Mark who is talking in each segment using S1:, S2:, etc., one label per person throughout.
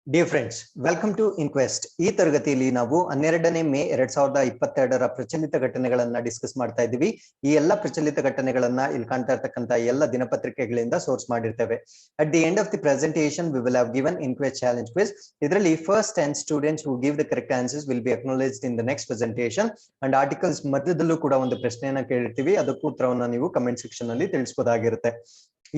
S1: Dear friends, welcome to Inquest. ಈ ತರಗತಿಯಲ್ಲಿ ನಾವು 12ನೇ ಮೇ 2022ರ ಪ್ರಚಲಿತ ಘಟನೆಗಳನ್ನ ಡಿಸ್ಕಸ್ ಮಾಡ್ತಾ ಇದ್ದೀವಿ. ಈ ಎಲ್ಲ ಪ್ರಚಲಿತ ಘಟನೆಗಳನ್ನ ಇಲ್ಲಿ ಕಾಣ್ತಾ ಇರ್ತಕ್ಕಂಥ ಎಲ್ಲ ದಿನಪತ್ರಿಕೆಗಳಿಂದ ಸೋರ್ಸ್ ಮಾಡಿರ್ತೇವೆ. At the end of the presentation we will have given inquest challenge quiz. ಇದರಲ್ಲಿ first 10 students who give the correct answers will be acknowledged in the next presentation. And articles ಮಧ್ಯದಲ್ಲೂ ಕೂಡ ಒಂದು ಪ್ರಶ್ನೆಯನ್ನ ಕೇಳಿರ್ತೀವಿ, ಅದಕ್ಕೂ ಉತ್ತರವನ್ನ ನೀವು ಕಮೆಂಟ್ ಸೆಕ್ಷನ್ ಅಲ್ಲಿ ತಿಳಿಸಬಹುದಾಗಿರುತ್ತೆ.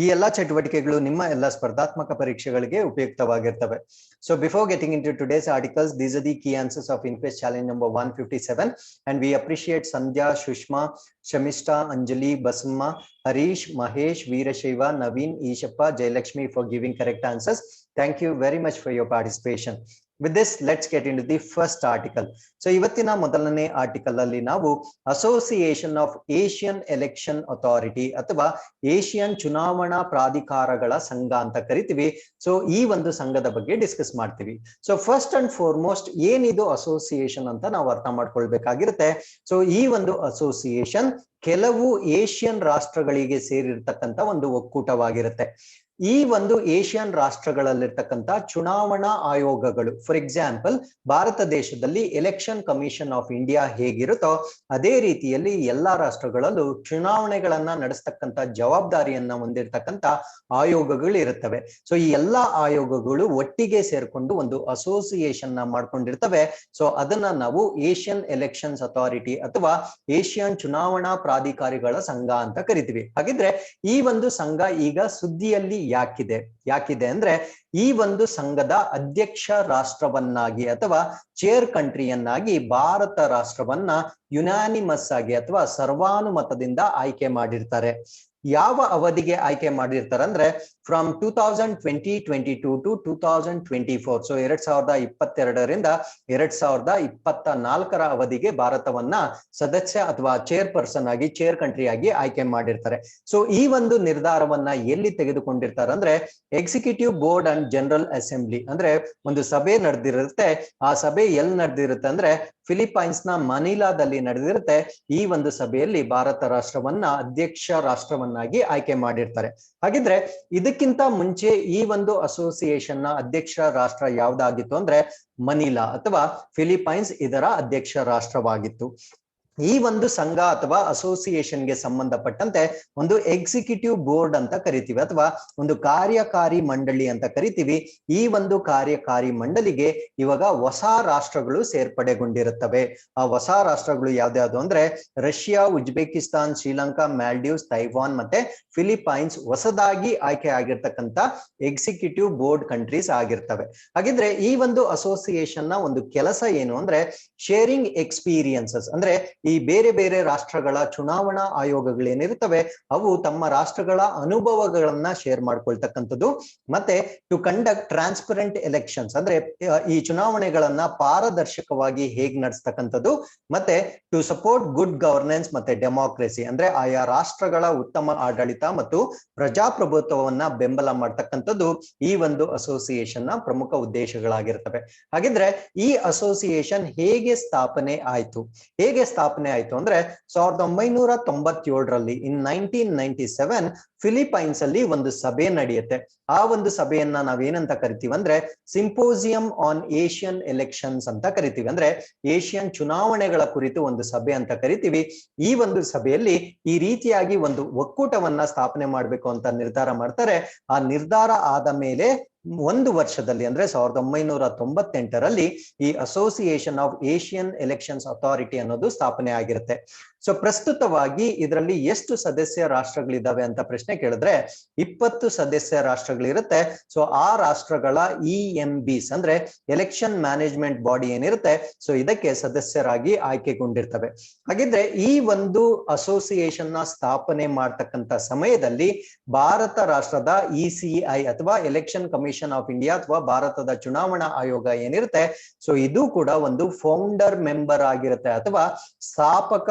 S1: ಈ ಎಲ್ಲಾ ಚಟುವಟಿಕೆಗಳು ನಿಮ್ಮ ಎಲ್ಲ ಸ್ಪರ್ಧಾತ್ಮಕ ಪರೀಕ್ಷೆಗಳಿಗೆ ಉಪಯುಕ್ತವಾಗಿರ್ತವೆ. So before getting into today's articles, these are the key answers of InQuest challenge number 157, and we appreciate Sandhya, Shushma, Shamishta, Anjali, Basamma, Harish, Mahesh, Veerashaiva, Naveen, Ishappa, Jayalakshmi for giving correct answers. Thank you very much for your participation. With this, let's get into the first article. So ಇವತ್ತಿನ ಮೊದಲನೇ article ಅಲ್ಲಿ ನಾವು association of Asian election authority ಅಥವಾ Asian ಚುನಾವಣಾ ಪ್ರಾಧಿಕಾರಗಳ ಸಂಘ ಅಂತ ಕರಿತೀವಿ. So ಈ ಒಂದು ಸಂಘದ ಬಗ್ಗೆ ಡಿಸ್ಕಸ್ ಮಾಡ್ತೀವಿ. ಸೊ ಫಸ್ಟ್ ಅಂಡ್ ಫಾರ್ಮೋಸ್ಟ್ ಏನಿದು ಅಸೋಸಿಯೇಷನ್ ಅಂತ ನಾವು ಅರ್ಥ ಮಾಡ್ಕೊಳ್ಬೇಕಾಗಿರುತ್ತೆ. ಸೊ ಈ ಒಂದು ಅಸೋಸಿಯೇಷನ್ ಕೆಲವು ಏಷಿಯನ್ ರಾಷ್ಟ್ರಗಳಿಗೆ ಸೇರಿರ್ತಕ್ಕಂಥ ಒಂದು ಒಕ್ಕೂಟವಾಗಿರುತ್ತೆ. ಈ ಒಂದು ಏಷಿಯನ್ ರಾಷ್ಟ್ರಗಳಲ್ಲಿರ್ತಕ್ಕಂಥ ಚುನಾವಣಾ ಆಯೋಗಗಳು, ಫಾರ್ ಎಕ್ಸಾಂಪಲ್ ಭಾರತ ದೇಶದಲ್ಲಿ ಎಲೆಕ್ಷನ್ ಕಮಿಷನ್ ಆಫ್ ಇಂಡಿಯಾ ಹೇಗಿರುತ್ತೋ ಅದೇ ರೀತಿಯಲ್ಲಿ ಎಲ್ಲಾ ರಾಷ್ಟ್ರಗಳಲ್ಲೂ ಚುನಾವಣೆಗಳನ್ನ ನಡೆಸ್ತಕ್ಕಂಥ ಜವಾಬ್ದಾರಿಯನ್ನ ಹೊಂದಿರತಕ್ಕಂಥ ಆಯೋಗಗಳು ಇರುತ್ತವೆ. ಸೊ ಈ ಎಲ್ಲಾ ಆಯೋಗಗಳು ಒಟ್ಟಿಗೆ ಸೇರ್ಕೊಂಡು ಒಂದು ಅಸೋಸಿಯೇಷನ್ ನ ಮಾಡ್ಕೊಂಡಿರ್ತವೆ. ಸೊ ಅದನ್ನ ನಾವು ಏಷಿಯನ್ ಎಲೆಕ್ಷನ್ಸ್ ಅಥಾರಿಟಿ ಅಥವಾ ಏಷಿಯನ್ ಚುನಾವಣಾ ಪ್ರಾಧಿಕಾರಿಗಳ ಸಂಘ ಅಂತ ಕರಿತೀವಿ. ಹಾಗಿದ್ರೆ ಈ ಒಂದು ಸಂಘ ಈಗ ಸುದ್ದಿಯಲ್ಲಿ ಯಾಕಿದೆ ಅಂದ್ರೆ ಈ ಒಂದು ಸಂಘದ ಅಧ್ಯಕ್ಷ ರಾಷ್ಟ್ರವನ್ನಾಗಿ ಅಥವಾ ಚೇರ್ ಕಂಟ್ರಿಯನ್ನಾಗಿ ಭಾರತ ರಾಷ್ಟ್ರವನ್ನ ಯುನಾನಿಮಸ್ ಆಗಿ ಅಥವಾ ಸರ್ವಾನುಮತದಿಂದ ಆಯ್ಕೆ ಮಾಡಿರ್ತಾರೆ. ಯಾವ ಅವಧಿಗೆ ಆಯ್ಕೆ ಮಾಡಿರ್ತಾರೆ ಅಂದ್ರೆ ಫ್ರಮ್ 2022 ಟು 2024. ಸೊ 2022ರಿಂದ 2024ರ ಅವಧಿಗೆ ಭಾರತವನ್ನ ಸದಸ್ಯ ಅಥವಾ ಚೇರ್ ಪರ್ಸನ್ ಆಗಿ, ಚೇರ್ ಕಂಟ್ರಿ ಆಗಿ ಆಯ್ಕೆ ಮಾಡಿರ್ತಾರೆ. ಸೊ ಈ ಒಂದು ನಿರ್ಧಾರವನ್ನ ಎಲ್ಲಿ ತೆಗೆದುಕೊಂಡಿರ್ತಾರೆ ಅಂದ್ರೆ executive board and general assembly ಅಂದ್ರೆ ಒಂದು ಸಭೆ ನಡೆದಿರುತ್ತೆ. ಆ ಸಭೆ ಎಲ್ಲಿ ನಡೆದಿರುತ್ತೆ ಅಂದ್ರೆ ಫಿಲಿಪೈನ್ಸ್ ನ ಮನಿಲಾದಲ್ಲಿ ನಡೆದಿರುತ್ತೆ. ಈ ಒಂದು ಸಭೆಯಲ್ಲಿ ಭಾರತ ರಾಷ್ಟ್ರವನ್ನ ಅಧ್ಯಕ್ಷ ರಾಷ್ಟ್ರವನ್ನಾಗಿ ಆಯ್ಕೆ ಮಾಡಿರ್ತಾರೆ. ಹಾಗಿದ್ರೆ ಇದಕ್ಕಿಂತ ಮುಂಚೆ ಈ ಒಂದು ಅಸೋಸಿಯೇಷನ್ ನ ಅಧ್ಯಕ್ಷ ರಾಷ್ಟ್ರ ಯಾವ್ದಾಗಿತ್ತು ಅಂದ್ರೆ ಮನಿಲಾ ಅಥವಾ ಫಿಲಿಪೈನ್ಸ್ ಇದರ ಅಧ್ಯಕ್ಷ ರಾಷ್ಟ್ರವಾಗಿತ್ತು. ಈ ಒಂದು ಸಂಘ ಅಥವಾ ಅಸೋಸಿಯೇಷನ್ಗೆ ಸಂಬಂಧಪಟ್ಟಂತೆ ಒಂದು ಎಕ್ಸಿಕ್ಯೂಟಿವ್ ಬೋರ್ಡ್ ಅಂತ ಕರಿತೀವಿ ಅಥವಾ ಒಂದು ಕಾರ್ಯಕಾರಿ ಮಂಡಳಿ ಅಂತ ಕರಿತೀವಿ. ಈ ಒಂದು ಕಾರ್ಯಕಾರಿ ಮಂಡಳಿಗೆ ಇವಾಗ ಹೊಸ ರಾಷ್ಟ್ರಗಳು ಸೇರ್ಪಡೆಗೊಂಡಿರುತ್ತವೆ. ಆ ಹೊಸ ರಾಷ್ಟ್ರಗಳು ಯಾವ್ದ್ಯಾವ್ದು ಅಂದ್ರೆ Russia, Uzbekistan, Sri Lanka, Maldives, Taiwan ಮತ್ತೆ ಫಿಲಿಪೈನ್ಸ್ ಹೊಸದಾಗಿ ಆಯ್ಕೆ ಆಗಿರ್ತಕ್ಕಂಥ ಎಕ್ಸಿಕ್ಯೂಟಿವ್ ಬೋರ್ಡ್ ಕಂಟ್ರೀಸ್ ಆಗಿರ್ತವೆ. ಹಾಗಿದ್ರೆ ಈ ಒಂದು ಅಸೋಸಿಯೇಷನ್ ನ ಒಂದು ಕೆಲಸ ಏನು ಅಂದ್ರೆ ಶೇರಿಂಗ್ ಎಕ್ಸ್ಪೀರಿಯನ್ಸಸ್ ಅಂದ್ರೆ ಈ ಬೇರೆ ಬೇರೆ ರಾಷ್ಟ್ರಗಳ ಚುನಾವಣಾ ಆಯೋಗಗಳೇನಿರುತ್ತವೆ ಅವು ತಮ್ಮ ರಾಷ್ಟ್ರಗಳ ಅನುಭವಗಳನ್ನ ಶೇರ್ ಮಾಡ್ಕೊಳ್ತಕ್ಕಂಥದ್ದು, ಮತ್ತೆ ಟು ಕಂಡಕ್ಟ್ ಟ್ರಾನ್ಸ್ಪರೆಂಟ್ ಎಲೆಕ್ಷನ್ಸ್ ಅಂದ್ರೆ ಈ ಚುನಾವಣೆಗಳನ್ನ ಪಾರದರ್ಶಕವಾಗಿ ಹೇಗ್ ನಡೆಸ್ತಕ್ಕಂಥದ್ದು, ಮತ್ತೆ ಟು ಸಪೋರ್ಟ್ ಗುಡ್ ಗವರ್ನೆನ್ಸ್ ಮತ್ತೆ ಡೆಮಾಕ್ರಸಿ ಅಂದ್ರೆ ಆಯಾ ರಾಷ್ಟ್ರಗಳ ಉತ್ತಮ ಆಡಳಿತ ಮತ್ತು ಪ್ರಜಾಪ್ರಭುತ್ವವನ್ನ ಬೆಂಬಲ ಮಾಡ್ತಕ್ಕಂಥದ್ದು ಈ ಒಂದು ಅಸೋಸಿಯೇಷನ್ ನ ಪ್ರಮುಖ ಉದ್ದೇಶಗಳಾಗಿರ್ತವೆ. ಹಾಗಿದ್ರೆ ಈ ಅಸೋಸಿಯೇಷನ್ ಹೇಗೆ ಸ್ಥಾಪನೆ ಆಯ್ತು ಅಂದ್ರೆ 1997ರಲ್ಲಿ ಇನ್ 1997 ಫಿಲಿಪೈನ್ಸ್ ಅಲ್ಲಿ ಒಂದು ಸಭೆ ನಡೆಯುತ್ತೆ. ಆ ಒಂದು ಸಭೆಯನ್ನ ನಾವೇನಂತ ಕರಿತೀವಿ ಅಂದ್ರೆ ಸಿಂಪೋಸಿಯಂ ಆನ್ ಏಷಿಯನ್ ಎಲೆಕ್ಷನ್ಸ್ ಅಂತ ಕರಿತೀವಿ. ಅಂದ್ರೆ ಏಷಿಯನ್ ಚುನಾವಣೆಗಳ ಕುರಿತು ಒಂದು ಸಭೆ ಅಂತ ಕರಿತೀವಿ. ಈ ಒಂದು ಸಭೆಯಲ್ಲಿ ಈ ರೀತಿಯಾಗಿ ಒಂದು ಒಕ್ಕೂಟವನ್ನ ಸ್ಥಾಪನೆ ಮಾಡ್ಬೇಕು ಅಂತ ನಿರ್ಧಾರ ಮಾಡ್ತಾರೆ. ಆ ನಿರ್ಧಾರ ಆದ ಮೇಲೆ ಒಂದು ವರ್ಷದಲ್ಲಿ ಅಂದ್ರೆ 1998ರಲ್ಲಿ ಈ association of Asian elections authority ಅನ್ನೋದು ಸ್ಥಾಪನೆ ಆಗಿರುತ್ತೆ. ಸೊ ಪ್ರಸ್ತುತವಾಗಿ ಇದರಲ್ಲಿ ಎಷ್ಟು ಸದಸ್ಯ ರಾಷ್ಟ್ರಗಳಿದಾವೆ ಅಂತ ಪ್ರಶ್ನೆ ಕೇಳಿದ್ರೆ 20 ಸದಸ್ಯ ರಾಷ್ಟ್ರಗಳಿರುತ್ತೆ. ಸೊ ಆ ರಾಷ್ಟ್ರಗಳ EMBs ಅಂದ್ರೆ ಎಲೆಕ್ಷನ್ ಮ್ಯಾನೇಜ್ಮೆಂಟ್ ಬಾಡಿ ಏನಿರುತ್ತೆ ಸೊ ಇದಕ್ಕೆ ಸದಸ್ಯರಾಗಿ ಆಯ್ಕೆಗೊಂಡಿರ್ತವೆ. ಹಾಗಿದ್ರೆ ಈ ಒಂದು ಅಸೋಸಿಯೇಷನ್ ನ ಸ್ಥಾಪನೆ ಮಾಡ್ತಕ್ಕಂಥ ಸಮಯದಲ್ಲಿ ಭಾರತ ರಾಷ್ಟ್ರದ ECI ಅಥವಾ ಎಲೆಕ್ಷನ್ ಕಮಿಷನ್ ಆಫ್ ಇಂಡಿಯಾ ಅಥವಾ ಭಾರತದ ಚುನಾವಣಾ ಆಯೋಗ ಏನಿರುತ್ತೆ ಸೊ ಇದು ಕೂಡ ಒಂದು ಫೌಂಡರ್ ಮೆಂಬರ್ ಆಗಿರುತ್ತೆ ಅಥವಾ ಸ್ಥಾಪಕ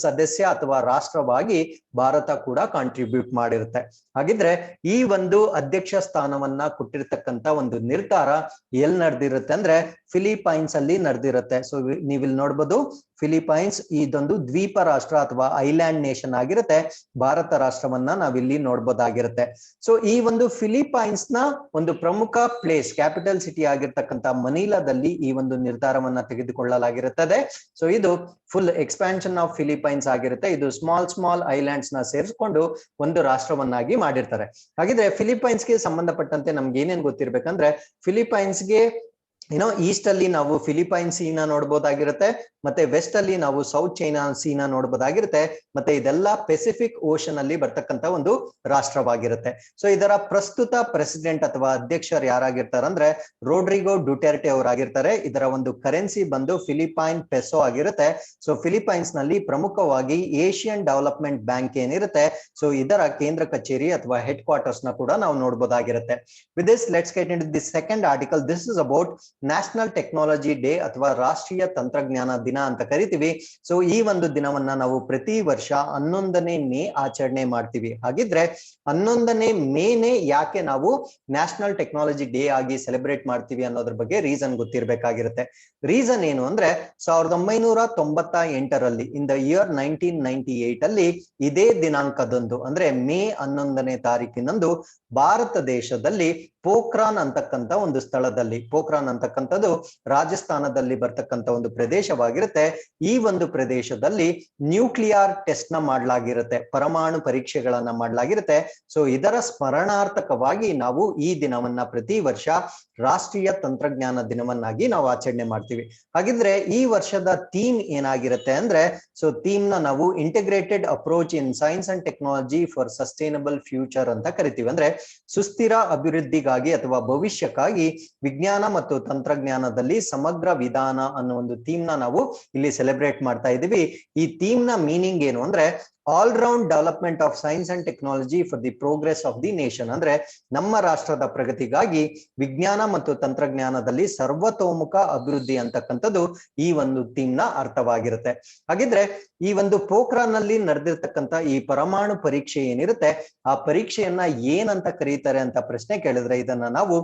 S1: ಸದಸ್ಯ ಅಥವಾ ರಾಷ್ಟ್ರವಾಗಿ ಭಾರತ ಕೂಡ ಕಾಂಟ್ರಿಬ್ಯೂಟ್ ಮಾಡಿರುತ್ತೆ. ಹಾಗಿದ್ರೆ ಈ ಒಂದು ಅಧ್ಯಕ್ಷ ಸ್ಥಾನವನ್ನ ಕೊಟ್ಟಿರ್ತಕ್ಕಂಥ ಒಂದು ನಿರ್ಧಾರ ಎಲ್ಲಿ ನಡೆದಿರುತ್ತೆ ಅಂದ್ರೆ ಫಿಲಿಪೈನ್ಸ್ ಅಲ್ಲಿ ನಡೆದಿರುತ್ತೆ. ಸೊ ನೀವಿಲ್ಲಿ ನೋಡ್ಬೋದು ಫಿಲಿಪೈನ್ಸ್ ಇದೊಂದು ದ್ವೀಪ ರಾಷ್ಟ್ರ ಅಥವಾ ಐಲ್ಯಾಂಡ್ ನೇಷನ್ ಆಗಿರುತ್ತೆ. ಭಾರತ ರಾಷ್ಟ್ರವನ್ನ ನಾವಿಲ್ಲಿ ನೋಡ್ಬೋದಾಗಿರುತ್ತೆ. ಸೊ ಈ ಒಂದು ಫಿಲಿಪೈನ್ಸ್ ನ ಒಂದು ಪ್ರಮುಖ ಪ್ಲೇಸ್ ಕ್ಯಾಪಿಟಲ್ ಸಿಟಿ ಆಗಿರ್ತಕ್ಕಂಥ ಮನಿಲಾದಲ್ಲಿ ಈ ಒಂದು ನಿರ್ಧಾರವನ್ನ ತೆಗೆದುಕೊಳ್ಳಲಾಗಿರುತ್ತದೆ. ಸೊ ಇದು ಫುಲ್ ಎಕ್ಸ್ಪಾನ್ಷನ್ ಆಫ್ ಫಿಲಿಪೈನ್ಸ್ ಆಗಿರುತ್ತೆ. ಇದು ಸ್ಮಾಲ್ ಐಲ್ಯಾಂಡ್ಸ್ ನ ಸೇರಿಸಿಕೊಂಡು ಒಂದು ರಾಷ್ಟ್ರವನ್ನಾಗಿ ಮಾಡಿರ್ತಾರೆ. ಹಾಗಿದ್ರೆ ಫಿಲಿಪೈನ್ಸ್ಗೆ ಸಂಬಂಧಪಟ್ಟಂತೆ ನಮ್ಗೆ ಏನೇನ್ ಗೊತ್ತಿರ್ಬೇಕಂದ್ರೆ, ಫಿಲಿಪೈನ್ಸ್ಗೆ ಈಸ್ಟ್ ಅಲ್ಲಿ ನಾವು ಫಿಲಿಪೈನ್ ಸೀನ ನೋಡ್ಬೋದಾಗಿರುತ್ತೆ, ಮತ್ತೆ ವೆಸ್ಟ್ ಅಲ್ಲಿ ನಾವು ಸೌತ್ ಚೈನಾ ಸೀನ ನೋಡ್ಬೋದಾಗಿರುತ್ತೆ, ಮತ್ತೆ ಇದೆಲ್ಲ ಪೆಸಿಫಿಕ್ ಓಷನ್ ಅಲ್ಲಿ ಬರ್ತಕ್ಕಂತ ಒಂದು ರಾಷ್ಟ್ರವಾಗಿರುತ್ತೆ. ಸೊ ಇದರ ಪ್ರಸ್ತುತ ಪ್ರೆಸಿಡೆಂಟ್ ಅಥವಾ ಅಧ್ಯಕ್ಷರು ಯಾರಾಗಿರ್ತಾರಂದ್ರೆ ರೋಡ್ರಿಗೋ ಡುಟೆರ್ಟೆ ಅವರಾಗಿರ್ತಾರೆ. ಇದರ ಒಂದು ಕರೆನ್ಸಿ ಬಂದು ಫಿಲಿಪೈನ್ ಪೆಸೋ ಆಗಿರುತ್ತೆ. ಸೊ ಫಿಲಿಪೈನ್ಸ್ ನಲ್ಲಿ ಪ್ರಮುಖವಾಗಿ ಏಷಿಯನ್ ಡೆವಲಪ್ಮೆಂಟ್ ಬ್ಯಾಂಕ್ ಏನಿರುತ್ತೆ, ಸೊ ಇದರ ಕೇಂದ್ರ ಕಚೇರಿ ಅಥವಾ ಹೆಡ್ ಕ್ವಾರ್ಟರ್ಸ್ ನ ಕೂಡ ನಾವು ನೋಡ್ಬೋದಾಗಿರುತ್ತೆ. With this let's get into the second article. This is about national technology day ಅಥವಾ ರಾಷ್ಟ್ರೀಯ ತಂತ್ರಜ್ಞಾನ ದಿನ ಅಂತ ಕರಿತೀವಿ. ಸೊ ಈ ಒಂದು ದಿನವನ್ನ ನಾವು ಪ್ರತಿ ವರ್ಷ 11ನೇ ಮೇ ಆಚರಣೆ ಮಾಡ್ತೀವಿ. ಹಾಗಿದ್ರೆ 11ನೇ ಮೇನೆ ಯಾಕೆ ನಾವು ನ್ಯಾಷನಲ್ ಟೆಕ್ನಾಲಜಿ ಡೇ ಆಗಿ ಸೆಲೆಬ್ರೇಟ್ ಮಾಡ್ತೀವಿ ಅನ್ನೋದ್ರ ಬಗ್ಗೆ ರೀಸನ್ ಗೊತ್ತಿರಬೇಕಾಗಿರುತ್ತೆ. ರೀಸನ್ ಏನು ಅಂದ್ರೆ 1998ರಲ್ಲಿ ಇನ್ ದ ಇಯರ್ 1998 ಅಲ್ಲಿ ಇದೇ ದಿನಾಂಕದಂದು ಅಂದ್ರೆ ಮೇ 11ನೇ ತಾರೀಕಿನಂದು ಭಾರತ ದೇಶದಲ್ಲಿ ಪೋಖ್ರಾನ್ ಅಂತಕ್ಕಂಥ ಒಂದು ಸ್ಥಳದಲ್ಲಿ, ಪೋಖ್ರಾನ್ ಅಂತಕ್ಕಂಥದ್ದು ರಾಜಸ್ಥಾನದಲ್ಲಿ ಬರ್ತಕ್ಕಂಥ ಒಂದು ಪ್ರದೇಶವಾಗಿರುತ್ತೆ. ಈ ಒಂದು ಪ್ರದೇಶದಲ್ಲಿ ನ್ಯೂಕ್ಲಿಯರ್ ಟೆಸ್ಟ್ ನ ಮಾಡಲಾಗಿರುತ್ತೆ, ಪರಮಾಣು ಪರೀಕ್ಷೆಗಳನ್ನ ಮಾಡಲಾಗಿರುತ್ತೆ. ಸೊ ಇದರ ಸ್ಮರಣಾರ್ಥಕವಾಗಿ ನಾವು ಈ ದಿನವನ್ನ ಪ್ರತಿ ವರ್ಷ ರಾಷ್ಟ್ರೀಯ ತಂತ್ರಜ್ಞಾನ ದಿನವನ್ನಾಗಿ ನಾವು ಆಚರಣೆ ಮಾಡ್ತೀವಿ. ಹಾಗಿದ್ರೆ ಈ ವರ್ಷದ ಥೀಮ್ ಏನಾಗಿರುತ್ತೆ ಅಂದ್ರೆ, ಸೊ ಥೀಮ್ ನ ನಾವು integrated approach in science and technology for sustainable future ಅಂತ ಕರಿತೀವಿ. ಅಂದ್ರೆ ಸುಸ್ಥಿರ ಅಭಿವೃದ್ಧಿಗಾಗಿ ಅಥವಾ ಭವಿಷ್ಯಕ್ಕಾಗಿ ವಿಜ್ಞಾನ ಮತ್ತು ತಂತ್ರಜ್ಞಾನದಲ್ಲಿ ಸಮಗ್ರ ವಿಧಾನ ಅನ್ನೋ ಒಂದು ಥೀಮ್ ನ ನಾವು ಇಲ್ಲಿ ಸೆಲೆಬ್ರೇಟ್ ಮಾಡ್ತಾ ಇದ್ದೀವಿ. ಈ ಥೀಮ್ ನ ಮೀನಿಂಗ್ ಏನು ಅಂದ್ರೆ all round development of science and technology for the progress of the nation. ಅಂದ್ರೆ ನಮ್ಮ ರಾಷ್ಟ್ರದ ಪ್ರಗತಿಗಾಗಿ ವಿಜ್ಞಾನ ಮತ್ತು ತಂತ್ರಜ್ಞಾನದಲ್ಲಿ ಸರ್ವತೋಮುಖ ಅಭಿವೃದ್ಧಿ ಅಂತಕ್ಕಂಥದ್ದು ಈ ಒಂದು ಥೀಮ್ ನ ಅರ್ಥವಾಗಿರುತ್ತೆ. ಹಾಗಿದ್ರೆ ಈ ಒಂದು ಪೋಖ್ರಾನ್ ನಲ್ಲಿ ನಡೆದಿರ್ತಕ್ಕಂಥ ಈ ಪರಮಾಣು ಪರೀಕ್ಷೆ ಏನಿರುತ್ತೆ, ಆ ಪರೀಕ್ಷೆಯನ್ನ ಏನಂತ ಕರೀತಾರೆ ಅಂತ ಪ್ರಶ್ನೆ ಕೇಳಿದ್ರೆ ಇದನ್ನ ನಾವು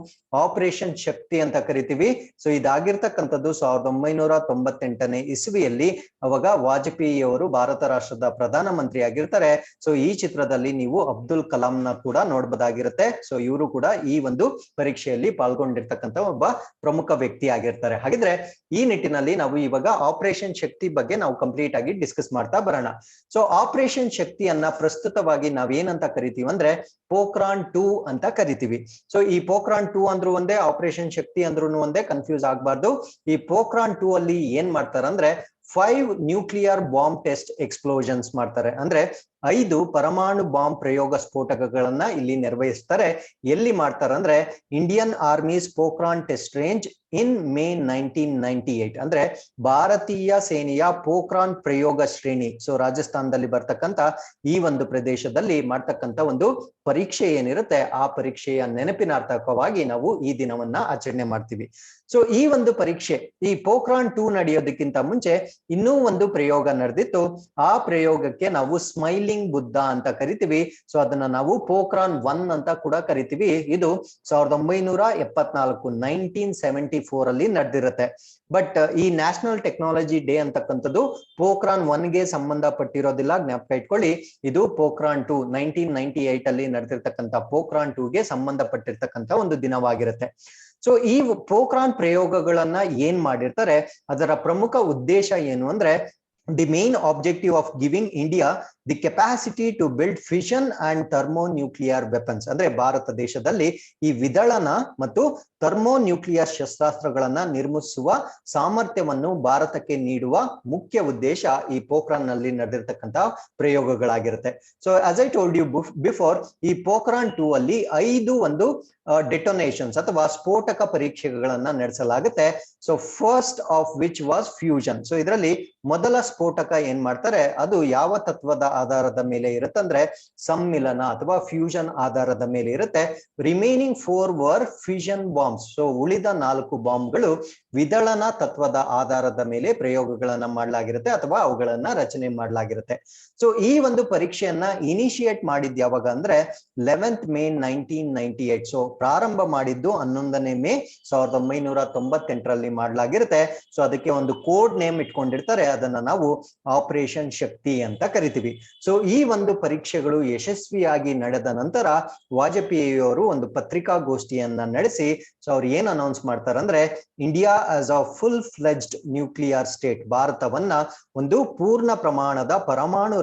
S1: ಆಪರೇಷನ್ ಶಕ್ತಿ ಅಂತ ಕರಿತೀವಿ. ಸೊ ಇದಾಗಿರ್ತಕ್ಕಂಥದ್ದು 1998ನೇ ಇಸ್ವಿಯಲ್ಲಿ, ಅವಾಗ ವಾಜಪೇಯಿ ಅವರು ಭಾರತ ರಾಷ್ಟ್ರದ ಪ್ರಧಾನಮಂತ್ರಿ ಆಗಿರ್ತಾರೆ. ಸೊ ಈ ಚಿತ್ರದಲ್ಲಿ ನೀವು ಅಬ್ದುಲ್ ಕಲಾಂ ನ ಕೂಡ ನೋಡ್ಬೋದಾಗಿರುತ್ತೆ. ಸೊ ಇವರು ಕೂಡ ಈ ಒಂದು ಪರೀಕ್ಷೆಯಲ್ಲಿ ಪಾಲ್ಗೊಂಡಿರ್ತಕ್ಕಂಥ ಒಬ್ಬ ಪ್ರಮುಖ ವ್ಯಕ್ತಿ ಆಗಿರ್ತಾರೆ. ಹಾಗಿದ್ರೆ ಈ ನಿಟ್ಟಿನಲ್ಲಿ ನಾವು ಇವಾಗ ಆಪರೇಷನ್ ಶಕ್ತಿ ಬಗ್ಗೆ ನಾವು ಕಂಪ್ಲೀಟ್ ಆಗಿ ಡಿಸ್ಕಸ್ ಮಾಡ್ತಾ ಬರೋಣ. ಸೊ ಆಪರೇಷನ್ ಶಕ್ತಿಯನ್ನ ಪ್ರಸ್ತುತವಾಗಿ ನಾವೇನಂತ ಕರಿತೀವಿ ಅಂದ್ರೆ ಪೋಖ್ರಾನ್ 2 ಅಂತ ಕರಿತೀವಿ. ಸೊ ಈ ಪೋಖ್ರಾನ್ 2 ಅಂದ್ರೂ ಒಂದೇ, ಆಪರೇಷನ್ ಶಕ್ತಿ ಅಂದ್ರೂ ಒಂದೇ, ಕನ್ಫ್ಯೂಸ್ ಆಗ್ಬಾರ್ದು. ಈ ಪೋಖ್ರಾನ್ 2 ಅಲ್ಲಿ ಏನ್ ಮಾಡ್ತಾರಂದ್ರೆ 5 ನ್ಯೂಕ್ಲಿಯರ್ ಬಾಂಬ್ ಟೆಸ್ಟ್ ಎಕ್ಸ್ಪ್ಲೋಷನ್ಸ್ ಮಾಡ್ತಾರೆ. ಅಂದ್ರೆ 5 ಪರಮಾಣು ಬಾಂಬ್ ಪ್ರಯೋಗ ಸ್ಫೋಟಕಗಳನ್ನ ಇಲ್ಲಿ ನಿರ್ವಹಿಸ್ತಾರೆ. ಎಲ್ಲಿ ಮಾಡ್ತಾರಂದ್ರೆ Indian army's Pokhran test range ಇನ್ ಮೇ 1998. ಅಂದ್ರೆ ಭಾರತೀಯ ಸೇನೆಯ ಪೋಖ್ರಾನ್ ಪ್ರಯೋಗ ಶ್ರೇಣಿ, ಸೊ ರಾಜಸ್ಥಾನದಲ್ಲಿ ಬರ್ತಕ್ಕಂಥ ಈ ಒಂದು ಪ್ರದೇಶದಲ್ಲಿ ಮಾಡ್ತಕ್ಕಂಥ ಒಂದು ಪರೀಕ್ಷೆ ಏನಿರುತ್ತೆ, ಆ ಪರೀಕ್ಷೆಯ ನೆನಪಿನಾರ್ಥಕವಾಗಿ ನಾವು ಈ ದಿನವನ್ನ ಆಚರಣೆ ಮಾಡ್ತೀವಿ. ಸೊ ಈ ಒಂದು ಪರೀಕ್ಷೆ, ಈ ಪೋಖ್ರಾನ್ 2 ನಡೆಯೋದಕ್ಕಿಂತ ಮುಂಚೆ ಇನ್ನೂ ಒಂದು ಪ್ರಯೋಗ ನಡೆದಿತ್ತು. ಆ ಪ್ರಯೋಗಕ್ಕೆ ನಾವು ಸ್ಮೈಲಿಂಗ್ ಬುದ್ಧ ಅಂತ ಕರಿತೀವಿ. ಸೊ ಅದನ್ನ ನಾವು ಪೋಖ್ರಾನ್ 1 ಅಂತ ಕೂಡ ಕರಿತೀವಿ. ಇದು 1974 1974 ಅಲ್ಲಿ ನಡೆದಿರುತ್ತೆ. ಬಟ್ ಈ ನ್ಯಾಷನಲ್ ಟೆಕ್ನಾಲಜಿ ಡೇ ಅಂತಕ್ಕಂಥದ್ದು ಪೋಖ್ರಾನ್ 1ಗೆ ಸಂಬಂಧಪಟ್ಟಿರೋದಿಲ್ಲ, ಜ್ಞಾಪಕ ಇಟ್ಕೊಳ್ಳಿ. ಇದು ಪೋಖ್ರಾನ್ 2 1998 ಅಲ್ಲಿ ನಡೆದಿರ್ತಕ್ಕಂಥ ಪೋಖ್ರಾನ್ 2ಗೆ ಸಂಬಂಧಪಟ್ಟಿರ್ತಕ್ಕಂಥ ಒಂದು ದಿನವಾಗಿರುತ್ತೆ. ಸೊ ಈ ಪೋಖ್ರಾನ್ ಪ್ರಯೋಗಗಳನ್ನ ಏನ್ ಮಾಡಿರ್ತಾರೆ, ಅದರ ಪ್ರಮುಖ ಉದ್ದೇಶ ಏನು ಅಂದ್ರೆ the main objective of giving India the capacity to build fission and thermonuclear weapons. ಅಂದ್ರೆ ಭಾರತ ದೇಶದಲ್ಲಿ ಈ ವಿದಳನ ಮತ್ತು ಥರ್ಮೋನ್ಯೂಕ್ಲಿಯರ್ ಶಸ್ತ್ರಾಸ್ತ್ರಗಳನ್ನ ನಿರ್ಮಿಸುವ ಸಾಮರ್ಥ್ಯವನ್ನು ಭಾರತಕ್ಕೆ ನೀಡುವ ಮುಖ್ಯ ಉದ್ದೇಶ ಈ ಪೋಖ್ರಾನ್ ನಲ್ಲಿ ನಡೆದಿರ್ತಕ್ಕಂಥ ಪ್ರಯೋಗಗಳಾಗಿರುತ್ತೆ. So as I told you before, ಈ ಪೋಖ್ರಾನ್ 2 ಅಲ್ಲಿ 5 ಒಂದು ಡೆಟೋನೇಷನ್ಸ್ ಅಥವಾ ಸ್ಫೋಟಕ ಪರೀಕ್ಷೆಗಳನ್ನ ನಡೆಸಲಾಗುತ್ತೆ. So first of which was fusion. So ಇದರಲ್ಲಿ ಮೊದಲ ಸ್ಫೋಟಕ ಏನ್ ಮಾಡ್ತಾರೆ, ಅದು ಯಾವ ತತ್ವದ ಆಧಾರದ ಮೇಲೆ ಇರುತ್ತೆ, ಅಂದ್ರೆ ಸಮ್ಮಿಲನ ಅಥವಾ ಫ್ಯೂಷನ್ ಆಧಾರದ ಮೇಲೆ ಇರುತ್ತೆ. Remaining 4 var fusion bombs. So ಉಳಿದ 4 ಬಾಂಬ್ಗಳು ವಿದಳನ ತತ್ವದ ಆಧಾರದ ಮೇಲೆ ಪ್ರಯೋಗಗಳನ್ನ ಮಾಡಲಾಗಿರುತ್ತೆ ಅಥವಾ ಅವುಗಳನ್ನ ರಚನೆ ಮಾಡಲಾಗಿರುತ್ತೆ. ಸೊ ಈ ಒಂದು ಪರೀಕ್ಷೆಯನ್ನ ಇನಿಶಿಯೇಟ್ ಮಾಡಿದ್ ಯಾವಾಗ ಅಂದ್ರೆ 11th May 1998. ಸೊ ಪ್ರಾರಂಭ ಮಾಡಿದ್ದು 11ನೇ ಮೇ 1998ರಲ್ಲಿ ಮಾಡಲಾಗಿರುತ್ತೆ. ಸೊ ಅದಕ್ಕೆ ಒಂದು ಕೋಡ್ ನೇಮ್ ಇಟ್ಕೊಂಡಿರ್ತಾರೆ, ಅದನ್ನ ನಾವು ಆಪರೇಷನ್ ಶಕ್ತಿ ಅಂತ ಕರಿತೀವಿ. ಸೊ ಈ ಒಂದು ಪರೀಕ್ಷೆಗಳು ಯಶಸ್ವಿಯಾಗಿ ನಡೆದ ನಂತರ ವಾಜಪೇಯಿ ಅವರು ಒಂದು ಪತ್ರಿಕಾಗೋಷ್ಠಿಯನ್ನ ನಡೆಸಿ ಸೊ ಅವ್ರು ಏನ್ ಅನೌನ್ಸ್ ಮಾಡ್ತಾರೆ ಅಂದ್ರೆ, India as a full fledged nuclear state, ಭಾರತವನ್ನ ಒಂದು ಪೂರ್ಣ ಪ್ರಮಾಣದ ಪರಮಾಣು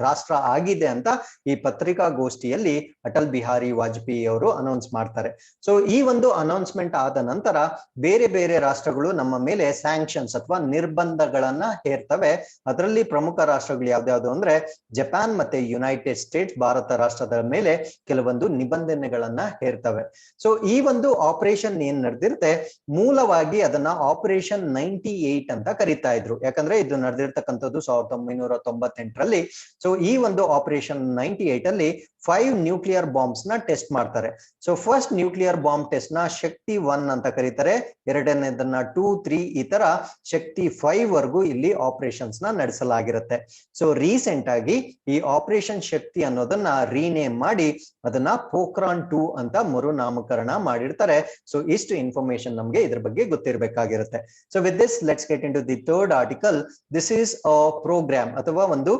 S1: ರಾಷ್ಟ್ರ ಆಗಿದೆ ಅಂತ ಈ ಪತ್ರಿಕಾಗೋಷ್ಠಿಯಲ್ಲಿ ಅಟಲ್ ಬಿಹಾರಿ ವಾಜಪೇಯಿ ಅವರು ಅನೌನ್ಸ್ ಮಾಡ್ತಾರೆ. ಸೊ ಈ ಒಂದು ಅನೌನ್ಸ್ಮೆಂಟ್ ಆದ ನಂತರ ಬೇರೆ ಬೇರೆ ರಾಷ್ಟ್ರಗಳು ನಮ್ಮ ಮೇಲೆ ಸ್ಯಾಂಕ್ಷನ್ಸ್ ಅಥವಾ ನಿರ್ಬಂಧಗಳನ್ನ ಹೇರ್ತವೆ. ಅದರಲ್ಲಿ ಪ್ರಮುಖ ರಾಷ್ಟ್ರಗಳು ಯಾವ್ದಾವ್ದು ಅಂದ್ರೆ ಜಪಾನ್ ಮತ್ತೆ ಯುನೈಟೆಡ್ ಸ್ಟೇಟ್ಸ್ ಭಾರತ ರಾಷ್ಟ್ರದ ಮೇಲೆ ಕೆಲವೊಂದು ನಿಬಂಧನೆಗಳನ್ನ ಹೇರ್ತವೆ. ಸೊ ಈ ಒಂದು ಆಪರೇಷನ್ ಏನ್ ನಡೆದಿರುತ್ತೆ, ಮೂಲವಾಗಿ ಅದನ್ನ ಆಪರೇಷನ್ 98 ಅಂತ ಕರೀತಾ ಇದ್ರು. ಯಾಕಂದ್ರೆ ಇದು ನಡೆದಿರ್ತಕ್ಕಂಥದ್ದು 1998ರಲ್ಲಿ. ಸೊ ಈ ಒಂದು ಆಪರೇಷನ್ 98 ಅಲ್ಲಿ 5 ನ್ಯೂಕ್ಲಿಯರ್ ಬಾಂಬ್ಸ್ ನ ಟೆಸ್ಟ್ ಮಾಡ್ತಾರೆ. So first nuclear bomb test ನ ಶಕ್ತಿ 1 ಅಂತ ಕರೀತಾರೆ, ಎರಡನೇದನ್ನ 2, 3 ಈ ತರ ಶಕ್ತಿ 5 ವರೆಗೂ ಇಲ್ಲಿ ಆಪರೇಷನ್ಸ್ ನ ನಡೆಸಲಾಗಿರುತ್ತೆ. ಸೊ ರೀಸೆಂಟ್ ಆಗಿ ಈ ಆಪರೇಷನ್ ಶಕ್ತಿ ಅನ್ನೋದನ್ನ ರೀನೇಮ್ ಮಾಡಿ ಅದನ್ನ ಪೋಖ್ರಾನ್ 2 ಅಂತ ಮರುನಾಮಕರಣ ಮಾಡಿರ್ತಾರೆ. ಸೊ ಇಷ್ಟು ಇನ್ಫಾರ್ಮೇಶನ್ ನಮ್ಗೆ ಇದ್ರ ಬಗ್ಗೆ ಗೊತ್ತಿರಬೇಕಾಗಿರುತ್ತೆ. So with this let's get into the third article. This is a programme ಅಥವಾ ಒಂದು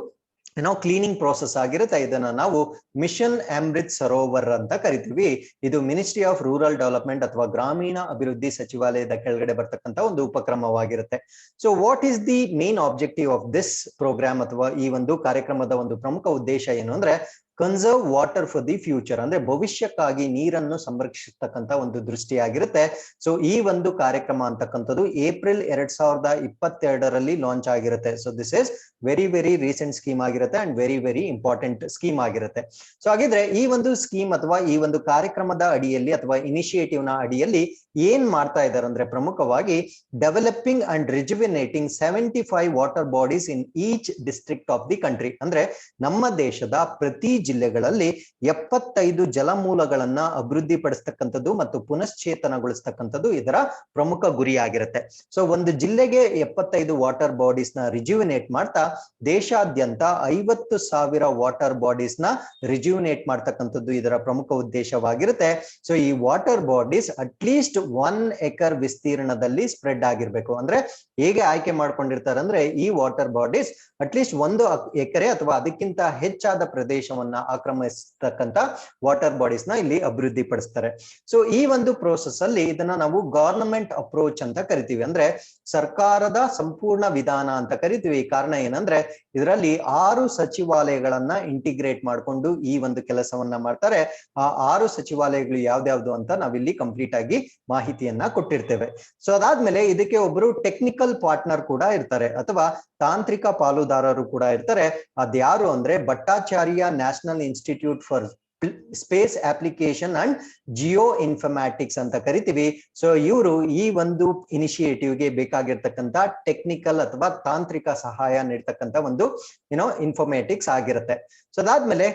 S1: ಕ್ಲೀನಿಂಗ್ ಪ್ರೋಸೆಸ್ ಆಗಿರುತ್ತೆ. ಇದನ್ನ ನಾವು ಮಿಷನ್ ಅಮೃತ್ ಸರೋವರ್ ಅಂತ ಕರಿತೀವಿ. ಇದು ಮಿನಿಸ್ಟ್ರಿ ಆಫ್ ರೂರಲ್ ಡೆವಲಪ್ಮೆಂಟ್ ಅಥವಾ ಗ್ರಾಮೀಣ ಅಭಿವೃದ್ಧಿ ಸಚಿವಾಲಯದ ಕೆಳಗಡೆ ಬರ್ತಕ್ಕಂಥ ಒಂದು ಉಪಕ್ರಮವಾಗಿರುತ್ತೆ. So what is the main objective of this programme ಅಥವಾ ಈ ಒಂದು ಕಾರ್ಯಕ್ರಮದ ಒಂದು ಪ್ರಮುಖ ಉದ್ದೇಶ ಏನು ಅಂದ್ರೆ, conserve water for the future, ಅಂದ್ರೆ ಭವಿಷ್ಯಕ್ಕಾಗಿ ನೀರನ್ನು ಸಂರಕ್ಷಿಸತಕ್ಕಂತ ಒಂದು ದೃಷ್ಟಿಯಾಗಿರುತ್ತೆ. ಸೊ ಈ ಒಂದು ಕಾರ್ಯಕ್ರಮ ಅಂತಕ್ಕಂಥದ್ದು ಏಪ್ರಿಲ್ 2022ರಲ್ಲಿ ಲಾಂಚ್ ಆಗಿರುತ್ತೆ. So this is very very recent scheme ಆಗಿರುತ್ತೆ and very very important scheme ಆಗಿರುತ್ತೆ. ಸೊ ಹಾಗಿದ್ರೆ ಈ ಒಂದು ಸ್ಕೀಮ್ ಅಥವಾ ಈ ಒಂದು ಕಾರ್ಯಕ್ರಮದ ಅಡಿಯಲ್ಲಿ ಅಥವಾ ಇನಿಷಿಯೇಟಿವ್ ನ ಅಡಿಯಲ್ಲಿ ಏನ್ ಮಾಡ್ತಾ ಇದ್ದಾರೆ ಅಂದ್ರೆ, ಪ್ರಮುಖವಾಗಿ developing and rejuvenating 75 water bodies in each district of the country. ಅಂದ್ರೆ ನಮ್ಮ ದೇಶದ ಪ್ರತಿ ಜಿಲ್ಲೆಗಳಲ್ಲಿ 75 ಜಲಮೂಲಗಳನ್ನ ಅಭಿವೃದ್ಧಿ ಪಡಿಸ್ತಕ್ಕಂಥದ್ದು ಮತ್ತು ಪುನಶ್ಚೇತನಗೊಳಿಸ್ತಕ್ಕಂಥದ್ದು ಇದರ ಪ್ರಮುಖ ಗುರಿಯಾಗಿರುತ್ತೆ. ಸೊ ಒಂದು ಜಿಲ್ಲೆಗೆ 75 ವಾಟರ್ ಬಾಡೀಸ್ ನ ರಿಜ್ಯುವಿನೇಟ್ ಮಾಡ್ತಾ ದೇಶಾದ್ಯಂತ 50,000 ವಾಟರ್ ಬಾಡೀಸ್ ನ ರಿಜ್ಯುವಿನೇಟ್ ಮಾಡ್ತಕ್ಕಂಥದ್ದು ಇದರ ಪ್ರಮುಖ ಉದ್ದೇಶವಾಗಿರುತ್ತೆ. ಸೊ ಈ ವಾಟರ್ ಬಾಡೀಸ್ ಅಟ್ಲೀಸ್ಟ್ 1 ಎಕರ್ ವಿಸ್ತೀರ್ಣದಲ್ಲಿ ಸ್ಪ್ರೆಡ್ ಆಗಿರ್ಬೇಕು. ಅಂದ್ರೆ ಹೇಗೆ ಆಯ್ಕೆ ಮಾಡ್ಕೊಂಡಿರ್ತಾರೆ ಅಂದ್ರೆ, ಈ ವಾಟರ್ ಬಾಡೀಸ್ ಅಟ್ಲೀಸ್ಟ್ 1 ಎಕರೆ ಅಥವಾ ಅದಕ್ಕಿಂತ ಹೆಚ್ಚಾದ ಪ್ರದೇಶವನ್ನ ಆಕ್ರಮಿಸತಕ್ಕಂತ ವಾಟರ್ ಬಾಡೀಸ್ ನ ಇಲ್ಲಿ ಅಭಿವೃದ್ಧಿ ಪಡಿಸ್ತಾರೆ. ಸೊ ಈ ಒಂದು ಪ್ರೋಸೆಸ್ ಅಲ್ಲಿ ಇದನ್ನ ನಾವು ಗವರ್ನಮೆಂಟ್ ಅಪ್ರೋಚ್ ಅಂತ ಕರಿತೀವಿ, ಅಂದ್ರೆ ಸರ್ಕಾರದ ಸಂಪೂರ್ಣ ವಿಧಾನ ಅಂತ ಕರಿತೀವಿ. ಕಾರಣ ಏನಂದ್ರೆ, ಇದರಲ್ಲಿ 6 ಸಚಿವಾಲಯಗಳನ್ನ ಇಂಟಿಗ್ರೇಟ್ ಮಾಡಿಕೊಂಡು ಈ ಒಂದು ಕೆಲಸವನ್ನ ಮಾಡ್ತಾರೆ. ಆ 6 ಸಚಿವಾಲಯಗಳು ಯಾವ್ದ್ಯಾವ್ದು ಅಂತ ನಾವಿಲ್ಲಿ ಕಂಪ್ಲೀಟ್ ಆಗಿ ಮಾಹಿತಿಯನ್ನ ಕೊಟ್ಟಿರ್ತೇವೆ. ಸೊ ಅದಾದ್ಮೇಲೆ ಇದಕ್ಕೆ ಒಬ್ರು ಟೆಕ್ನಿಕಲ್ ಪಾರ್ಟ್ನರ್ ಕೂಡ ಇರ್ತಾರೆ ಅಥವಾ ತಾಂತ್ರಿಕ ಪಾಲುದಾರರು ಕೂಡ ಇರ್ತಾರೆ. ಅದ್ಯಾರು ಅಂದ್ರೆ Bhattacharya national institute for space application and Jio informatics ಅಂತ ಕರಿತೀವಿ. ಸೊ ಇವರು ಈ ಒಂದು ಇನಿಷಿಯೇಟಿವ್ಗೆ ಬೇಕಾಗಿರ್ತಕ್ಕಂಥ ಟೆಕ್ನಿಕಲ್ ಅಥವಾ ತಾಂತ್ರಿಕ ಸಹಾಯ ನೀಡ್ತಕ್ಕಂಥ ಒಂದು ಇನ್ಫಾರ್ಮ್ಯಾಟಿಕ್ಸ್ ಆಗಿರುತ್ತೆ. ಸೊ ಅದಾದ್ಮೇಲೆ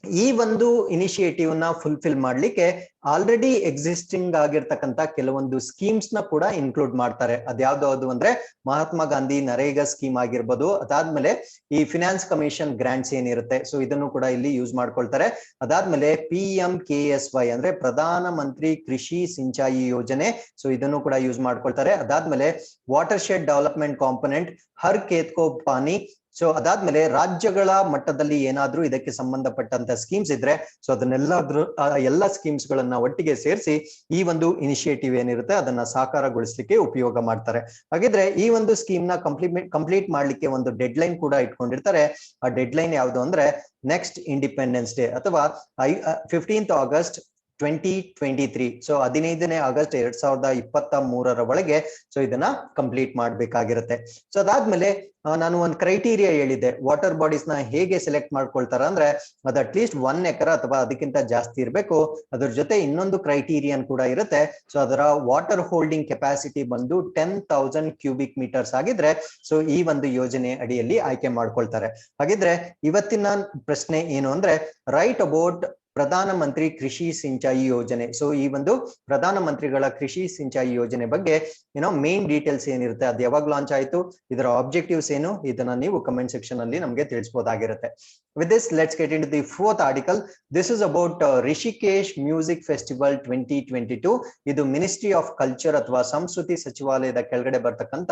S1: ಈ ಒಂದು ಇನಿಷಿಯೇಟಿವ್ ನ ಫುಲ್ಫಿಲ್ ಮಾಡ್ಲಿಕ್ಕೆ ಆಲ್ರೆಡಿ ಎಕ್ಸಿಸ್ಟಿಂಗ್ ಆಗಿರ್ತಕ್ಕಂಥ ಕೆಲವೊಂದು ಸ್ಕೀಮ್ಸ್ ನ ಕೂಡ ಇನ್ಕ್ಲೂಡ್ ಮಾಡ್ತಾರೆ. ಅದ್ಯಾವ್ದು ಅಂದ್ರೆ ಮಹಾತ್ಮ ಗಾಂಧಿ ನರೇಗಾ ಸ್ಕೀಮ್ ಆಗಿರ್ಬೋದು. ಅದಾದ್ಮೇಲೆ ಈ ಫಿನಾನ್ಸ್ ಕಮಿಷನ್ ಗ್ರಾಂಟ್ಸ್ ಏನಿರುತ್ತೆ, ಸೊ ಇದನ್ನು ಕೂಡ ಇಲ್ಲಿ ಯೂಸ್ ಮಾಡ್ಕೊಳ್ತಾರೆ. ಅದಾದ್ಮೇಲೆ PMKSY ಅಂದ್ರೆ ಪ್ರಧಾನ ಮಂತ್ರಿ ಕೃಷಿ ಸಿಂಚಾಯಿ ಯೋಜನೆ, ಸೊ ಇದನ್ನು ಕೂಡ ಯೂಸ್ ಮಾಡ್ಕೊಳ್ತಾರೆ. ಅದಾದ್ಮೇಲೆ ವಾಟರ್ ಶೆಡ್ ಡೆವಲಪ್ಮೆಂಟ್ ಕಾಂಪೊನೆಂಟ್ ಹರ್ ಖೇತ್ ಕೋ ಪಾನಿ. ಸೊ ಅದಾದ್ಮೇಲೆ ರಾಜ್ಯಗಳ ಮಟ್ಟದಲ್ಲಿ ಏನಾದ್ರೂ ಇದಕ್ಕೆ ಸಂಬಂಧಪಟ್ಟಂತ ಸ್ಕೀಮ್ಸ್ ಇದ್ರೆ ಸೊ ಅದನ್ನೆಲ್ಲಾದ್ರೂ ಎಲ್ಲ ಸ್ಕೀಮ್ಸ್ ಗಳನ್ನ ಒಟ್ಟಿಗೆ ಸೇರಿಸಿ ಈ ಒಂದು ಇನಿಷಿಯೇಟಿವ್ ಏನಿರುತ್ತೆ ಅದನ್ನ ಸಾಕಾರಗೊಳಿಸಲಿಕ್ಕೆ ಉಪಯೋಗ ಮಾಡ್ತಾರೆ. ಹಾಗಿದ್ರೆ ಈ ಒಂದು ಸ್ಕೀಮ್ ನ ಕಂಪ್ಲೀಟ್ ಮಾಡ್ಲಿಕ್ಕೆ ಒಂದು ಡೆಡ್ ಲೈನ್ ಕೂಡ ಇಟ್ಕೊಂಡಿರ್ತಾರೆ. ಆ ಡೆಡ್ ಲೈನ್ ಯಾವುದು ಅಂದ್ರೆ ನೆಕ್ಸ್ಟ್ ಇಂಡಿಪೆಂಡೆನ್ಸ್ ಡೇ ಅಥವಾ 15th August 2023. ಸೊ 15ನೇ ಆಗಸ್ಟ್ 2023 ಒಳಗೆ ಸೊ ಇದನ್ನ ಕಂಪ್ಲೀಟ್ ಮಾಡ್ಬೇಕಾಗಿರುತ್ತೆ. ಸೊ ಅದಾದ್ಮೇಲೆ ನಾನು ಒಂದು ಕ್ರೈಟೀರಿಯಾ ಹೇಳಿದ್ದೆ, ವಾಟರ್ ಬಾಡೀಸ್ ನ ಹೇಗೆ ಸೆಲೆಕ್ಟ್ ಮಾಡ್ಕೊಳ್ತಾರ ಅಂದ್ರೆ ಅದು ಅಟ್ಲೀಸ್ಟ್ 1 ಎಕರೆ ಅಥವಾ ಅದಕ್ಕಿಂತ ಜಾಸ್ತಿ ಇರಬೇಕು. ಅದ್ರ ಜೊತೆ ಇನ್ನೊಂದು ಕ್ರೈಟೀರಿಯನ್ ಕೂಡ ಇರುತ್ತೆ. ಸೊ ಅದರ ವಾಟರ್ ಹೋಲ್ಡಿಂಗ್ ಕೆಪಾಸಿಟಿ ಬಂದು 10,000 ಕ್ಯೂಬಿಕ್ ಮೀಟರ್ಸ್ ಆಗಿದ್ರೆ ಸೊ ಈ ಒಂದು ಯೋಜನೆ ಅಡಿಯಲ್ಲಿ ಆಯ್ಕೆ ಮಾಡ್ಕೊಳ್ತಾರೆ. ಹಾಗಿದ್ರೆ ಇವತ್ತಿನ ಪ್ರಶ್ನೆ ಏನು ಅಂದ್ರೆ, ರೈಟ್ ಅಬೌಟ್ ಪ್ರಧಾನ ಮಂತ್ರಿ ಕೃಷಿ ಸಿಂಚಾಯಿ ಯೋಜನೆ. ಸೊ ಈ ಒಂದು ಪ್ರಧಾನ ಮಂತ್ರಿಗಳ ಕೃಷಿ ಸಿಂಚಾಯಿ ಯೋಜನೆ ಬಗ್ಗೆ ಮೇನ್ ಡೀಟೇಲ್ಸ್ ಏನಿರುತ್ತೆ, ಅದು ಯಾವಾಗ ಲಾಂಚ್ ಆಯ್ತು, ಇದರ ಆಬ್ಜೆಕ್ಟಿವ್ಸ್ ಏನು, ಇದನ್ನ ನೀವು ಕಮೆಂಟ್ ಸೆಕ್ಷನ್ ಅಲ್ಲಿ ನಮಗೆ ತಿಳಿಸಬಹುದಾಗಿರುತ್ತೆ. With this, let's get into the fourth article. This is about Rishikesh Music Festival 2022. ಇದು ಮಿನಿಸ್ಟ್ರಿ ಆಫ್ ಕಲ್ಚರ್ ಅಥವಾ ಸಂಸ್ಕೃತಿ ಸಚಿವಾಲಯದ ಕೆಳಗಡೆ ಬರ್ತಕ್ಕಂತ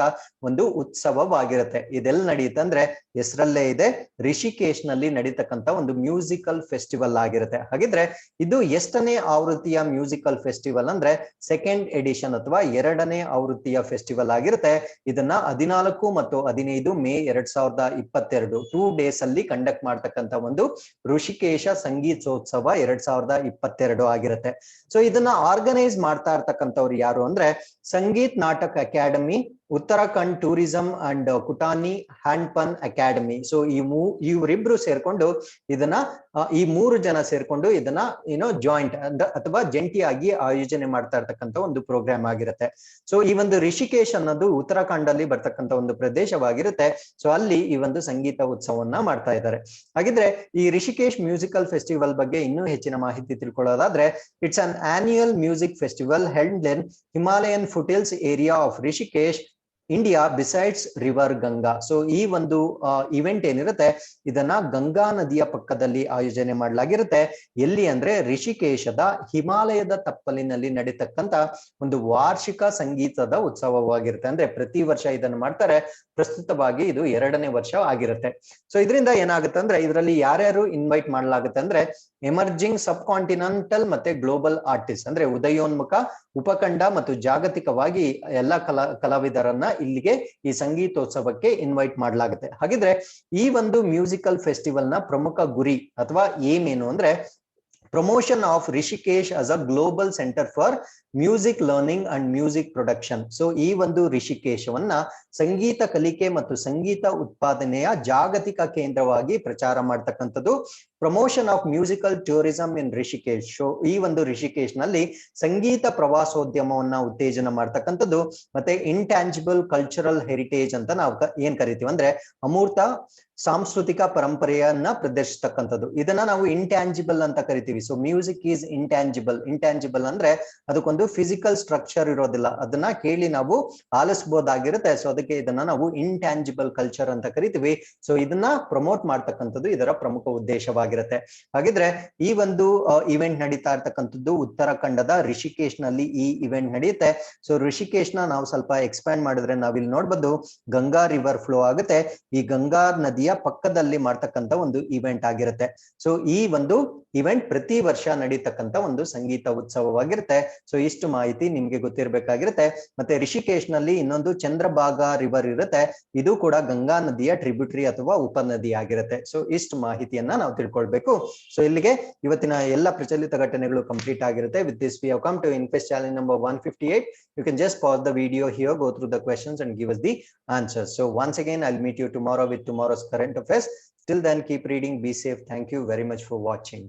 S1: ಒಂದು ಉತ್ಸವವಾಗಿರುತ್ತೆ. ಇದೆಲ್ಲ ನಡೆಯುತ್ತೆ ಅಂದ್ರೆ ಹೆಸರಲ್ಲೇ ಇದೆ, ರಿಷಿಕೇಶ್ ನಲ್ಲಿ ನಡೀತಕ್ಕಂತ ಒಂದು ಮ್ಯೂಸಿಕಲ್ ಫೆಸ್ಟಿವಲ್ ಆಗಿರುತ್ತೆ. ಹಾಗಿದ್ರೆ ಇದು ಎಷ್ಟನೇ ಆವೃತ್ತಿಯ ಮ್ಯೂಸಿಕಲ್ ಫೆಸ್ಟಿವಲ್ ಅಂದ್ರೆ ಸೆಕೆಂಡ್ ಎಡಿಷನ್ ಅಥವಾ 2ನೇ ಆವೃತ್ತಿಯ ಫೆಸ್ಟಿವಲ್ ಆಗಿರುತ್ತೆ. ಇದನ್ನ 14 ಮತ್ತು 15 ಮೇ 2022 2 ಡೇಸ್ ಅಲ್ಲಿ ಕಂಡಕ್ಟ್ ಮಾಡ್ತಕ್ಕಂತ ಒಂದು ಋಷಿಕೇಶ ಸಂಗೀತೋತ್ಸವ 2022 ಆಗಿರುತ್ತೆ. ಸೊ ಇದನ್ನ ಆರ್ಗನೈಸ್ ಮಾಡ್ತಾ ಇರ್ತಕ್ಕಂಥವ್ರು ಯಾರು ಅಂದ್ರೆ Sangeet Natak academy, Uttarakhand tourism and Kutani handpan academy. So ಇವರಿಬ್ರು ಸೇರ್ಕೊಂಡು ಇದನ್ನ ಈ 3 ಜನ ಸೇರ್ಕೊಂಡು ಇದನ್ನ ಜಾಯಿಂಟ್ ಅಥವಾ ಜಂಟಿಯಾಗಿ ಆಯೋಜನೆ ಮಾಡ್ತಾ ಇರ್ತಕ್ಕಂಥ ಒಂದು ಪ್ರೋಗ್ರಾಮ್ ಆಗಿರುತ್ತೆ. ಸೊ ಈ ಒಂದು ರಿಷಿಕೇಶ್ ಅನ್ನೋದು ಉತ್ತರಾಖಂಡ್ ಅಲ್ಲಿ ಬರ್ತಕ್ಕಂಥ ಒಂದು ಪ್ರದೇಶವಾಗಿರುತ್ತೆ. ಸೊ ಅಲ್ಲಿ ಈ ಒಂದು ಸಂಗೀತ ಉತ್ಸವವನ್ನ ಮಾಡ್ತಾ ಇದ್ದಾರೆ. ಹಾಗಿದ್ರೆ ಈ ರಿಷಿಕೇಶ್ ಮ್ಯೂಸಿಕಲ್ ಫೆಸ್ಟಿವಲ್ ಬಗ್ಗೆ ಇನ್ನೂ ಹೆಚ್ಚಿನ ಮಾಹಿತಿ ತಿಳ್ಕೊಳ್ಳೋದಾದ್ರೆ, it's an annual music festival held in Himalayan foothills area of Rishikesh, India besides river Ganga. So ಈ ಒಂದು ಇವೆಂಟ್ ಏನಿರುತ್ತೆ ಇದನ್ನ ಗಂಗಾ ನದಿಯ ಪಕ್ಕದಲ್ಲಿ ಆಯೋಜನೆ ಮಾಡಲಾಗಿರುತ್ತೆ. ಎಲ್ಲಿ ಅಂದ್ರೆ ರಿಷಿಕೇಶದ ಹಿಮಾಲಯದ ತಪ್ಪಲಿನಲ್ಲಿ ನಡೀತಕ್ಕಂತ ಒಂದು ವಾರ್ಷಿಕ ಸಂಗೀತದ ಉತ್ಸವವಾಗಿರುತ್ತೆ. ಅಂದ್ರೆ ಪ್ರತಿ ವರ್ಷ ಇದನ್ನು ಮಾಡ್ತಾರೆ. ಪ್ರಸ್ತುತವಾಗಿ ಇದು 2ನೇ ವರ್ಷ ಆಗಿರುತ್ತೆ. ಸೊ ಇದರಿಂದ ಏನಾಗುತ್ತೆ ಅಂದ್ರೆ ಇದರಲ್ಲಿ ಯಾರ್ಯಾರು ಇನ್ವೈಟ್ ಮಾಡಲಾಗುತ್ತೆ ಅಂದ್ರೆ ಎಮರ್ಜಿಂಗ್ ಸಬ್ ಕಾಂಟಿನೆಂಟಲ್ ಮತ್ತೆ ಗ್ಲೋಬಲ್ ಆರ್ಟಿಸ್ಟ್, ಅಂದ್ರೆ ಉದಯೋನ್ಮುಖ, ಉಪಖಂಡ ಮತ್ತು ಜಾಗತಿಕವಾಗಿ ಎಲ್ಲ ಕಲಾವಿದರನ್ನ ಇಲ್ಲಿಗೆ ಈ ಸಂಗೀತೋತ್ಸವಕ್ಕೆ ಇನ್ವೈಟ್ ಮಾಡಲಾಗುತ್ತೆ. ಹಾಗಿದ್ರೆ ಈ ಒಂದು ಮ್ಯೂಸಿಕಲ್ ಫೆಸ್ಟಿವಲ್ ನ ಪ್ರಮುಖ ಗುರಿ ಅಥವಾ ಏಮ್ ಏನು ಅಂದ್ರೆ promotion of Rishikesh as a global centre for music learning and music production. So ಈ ಒಂದು ರಿಷಿಕೇಶವನ್ನ ಸಂಗೀತ ಕಲಿಕೆ ಮತ್ತು ಸಂಗೀತ ಉತ್ಪಾದನೆಯ ಜಾಗತಿಕ ಕೇಂದ್ರವಾಗಿ ಪ್ರಚಾರ ಮಾಡ್ತಕ್ಕಂಥದ್ದು. Promotion of musical tourism in Rishikesh. So ಈ ಒಂದು ರಿಷಿಕೇಶ್ ನಲ್ಲಿ ಸಂಗೀತ ಪ್ರವಾಸೋದ್ಯಮವನ್ನ ಉತ್ತೇಜನ ಮಾಡ್ತಕ್ಕಂಥದ್ದು. ಮತ್ತೆ ಇಂಟ್ಯಾಂಜಿಬಲ್ ಕಲ್ಚರಲ್ ಹೆರಿಟೇಜ್ ಅಂತ ನಾವು ಏನ್ ಕರಿತೀವಿ ಅಂದ್ರೆ ಅಮೂರ್ತ ಸಾಂಸ್ಕೃತಿಕ ಪರಂಪರೆಯನ್ನ ಪ್ರದರ್ಶಿಸ್ತಕ್ಕಂಥದ್ದು. ಇದನ್ನ ನಾವು ಇಂಟ್ಯಾಂಜಿಬಲ್ ಅಂತ ಕರಿತೀವಿ. So music is intangible. Intangible ಅಂದ್ರೆ ಅದಕ್ಕೊಂದು ಫಿಸಿಕಲ್ ಸ್ಟ್ರಕ್ಚರ್ ಇರೋದಿಲ್ಲ, ಅದನ್ನ ಕೇಳಿ ನಾವು ಆಲಿಸಬಹುದಾಗಿರುತ್ತೆ. ಸೊ ಅದಕ್ಕೆ ಇದನ್ನ ನಾವು ಇಂಟ್ಯಾಂಜಿಬಲ್ ಕಲ್ಚರ್ ಅಂತ ಕರಿತೀವಿ. ಸೊ ಇದನ್ನ ಪ್ರಮೋಟ್ ಮಾಡ್ತಕ್ಕಂಥದ್ದು ಇದರ ಪ್ರಮುಖ ಉದ್ದೇಶವಾಗಿರುತ್ತೆ. ಹಾಗಿದ್ರೆ ಈ ಒಂದು ಇವೆಂಟ್ ನಡೀತಾ ಇರ್ತಕ್ಕಂಥದ್ದು ಉತ್ತರಾಖಂಡದ ರಿಷಿಕೇಶ್ ನಲ್ಲಿ ಈ ಇವೆಂಟ್ ನಡೆಯುತ್ತೆ. ಸೊ ರಿಷಿಕೇಶ್ ನ ನಾವು ಸ್ವಲ್ಪ ಎಕ್ಸ್ಪ್ಯಾಂಡ್ ಮಾಡಿದ್ರೆ ನಾವಿಲ್ಲಿ ನೋಡ್ಬೋದು ಗಂಗಾ ರಿವರ್ ಫ್ಲೋ ಆಗುತ್ತೆ. ಈ ಗಂಗಾ ನದಿಯ ಪಕ್ಕದಲ್ಲಿ ಮಾಡ್ತಕ್ಕಂಥ ಒಂದು ಇವೆಂಟ್ ಆಗಿರುತ್ತೆ. ಸೊ ಈ ಒಂದು ಇವೆಂಟ್ ಪ್ರತಿ ವರ್ಷ ನಡೀತಕ್ಕಂಥ ಒಂದು ಸಂಗೀತ ಉತ್ಸವವಾಗಿರುತ್ತೆ. ಸೊ ಇಷ್ಟು ಮಾಹಿತಿ ನಿಮ್ಗೆ ಗೊತ್ತಿರಬೇಕಾಗಿರುತ್ತೆ. ಮತ್ತೆ ರಿಷಿಕೇಶ್ ನಲ್ಲಿ ಇನ್ನೊಂದು ಚಂದ್ರಭಾಗಾ ರಿವರ್ ಇರುತ್ತೆ. ಇದು ಕೂಡ ಗಂಗಾ ನದಿಯ ಟ್ರಿಬ್ಯೂಟರಿ ಅಥವಾ ಉಪನದಿ ಆಗಿರುತ್ತೆ. ಸೊ ಇಷ್ಟು ಮಾಹಿತಿಯನ್ನ ನಾವು ತಿಳ್ಕೊಳ್ಬೇಕು. ಸೊ ಇಲ್ಲಿಗೆ ಇವತ್ತಿನ ಎಲ್ಲ ಪ್ರಚಲಿತ ಘಟನೆಗಳು ಕಂಪ್ಲೀಟ್ ಆಗಿರುತ್ತೆ. With this we have come to Inquest challenge number 158. You can just pause the video here, go through the questions and give us the answers. So once again, I'll meet you tomorrow with tomorrow's current affairs. Till then, keep reading, be safe. Thank you very much for watching.